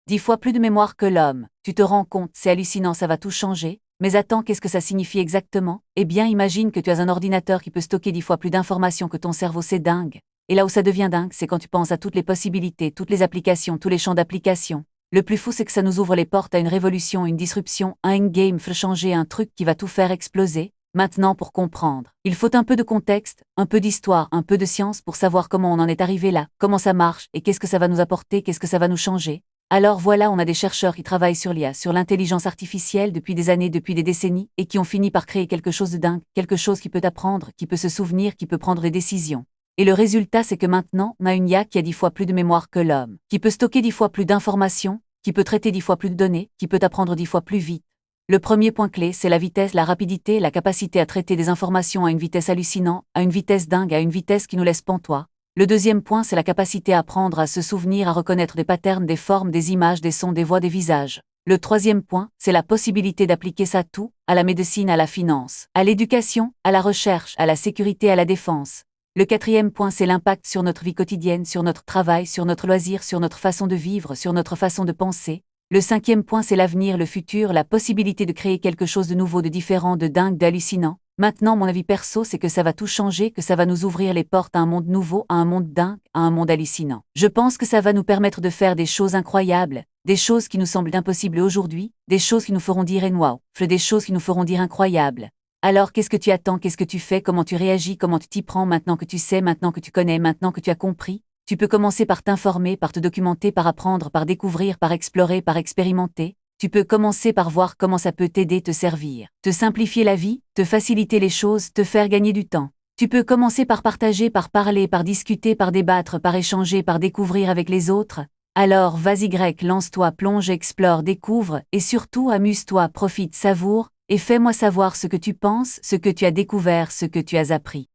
10 fois plus de mémoire que l'homme. Tu te rends compte, c'est hallucinant, ça va tout changer. Mais attends, qu'est-ce que ça signifie exactement? Eh bien, imagine que tu as un ordinateur qui peut stocker 10 fois plus d'informations que ton cerveau, c'est dingue. Et là où ça devient dingue, c'est quand tu penses à toutes les possibilités, toutes les applications, tous les champs d'application. Le plus fou, c'est que ça nous ouvre les portes à une révolution, une disruption, un endgame, faut changer, un truc qui va tout faire exploser. Maintenant, pour comprendre, il faut un peu de contexte, un peu d'histoire, un peu de science pour savoir comment on en est arrivé là, comment ça marche, et qu'est-ce que ça va nous apporter, qu'est-ce que ça va nous changer. Alors voilà, on a des chercheurs qui travaillent sur l'IA, sur l'intelligence artificielle depuis des années, depuis des décennies, et qui ont fini par créer quelque chose de dingue, quelque chose qui peut apprendre, qui peut se souvenir, qui peut prendre des décisions. Et le résultat, c'est que maintenant, on a une IA qui a 10 fois plus de mémoire que l'homme, qui peut stocker 10 fois plus d'informations, qui peut traiter 10 fois plus de données, qui peut apprendre 10 fois plus vite. Le premier point clé, c'est la vitesse, la rapidité, la capacité à traiter des informations à une vitesse hallucinante, à une vitesse dingue, à une vitesse qui nous laisse pantois. Le deuxième point, c'est la capacité à apprendre, à se souvenir, à reconnaître des patterns, des formes, des images, des sons, des voix, des visages. Le troisième point, c'est la possibilité d'appliquer ça à tout, à la médecine, à la finance, à l'éducation, à la recherche, à la sécurité, à la défense. Le quatrième point, c'est l'impact sur notre vie quotidienne, sur notre travail, sur notre loisir, sur notre façon de vivre, sur notre façon de penser. Le cinquième point, c'est l'avenir, le futur, la possibilité de créer quelque chose de nouveau, de différent, de dingue, d'hallucinant. Maintenant, mon avis perso, c'est que ça va tout changer, que ça va nous ouvrir les portes à un monde nouveau, à un monde dingue, à un monde hallucinant. Je pense que ça va nous permettre de faire des choses incroyables, des choses qui nous semblent impossibles aujourd'hui, des choses qui nous feront dire wow, des choses qui nous feront dire incroyables. Alors qu'est-ce que tu attends, qu'est-ce que tu fais, comment tu réagis, comment tu t'y prends maintenant que tu sais, maintenant que tu connais, maintenant que tu as compris? Tu peux commencer par t'informer, par te documenter, par apprendre, par découvrir, par explorer, par expérimenter. Tu peux commencer par voir comment ça peut t'aider, te servir, te simplifier la vie, te faciliter les choses, te faire gagner du temps. Tu peux commencer par partager, par parler, par discuter, par débattre, par échanger, par découvrir avec les autres. Alors vas-y grec, lance-toi, plonge, explore, découvre, et surtout amuse-toi, profite, savoure, et fais-moi savoir ce que tu penses, ce que tu as découvert, ce que tu as appris.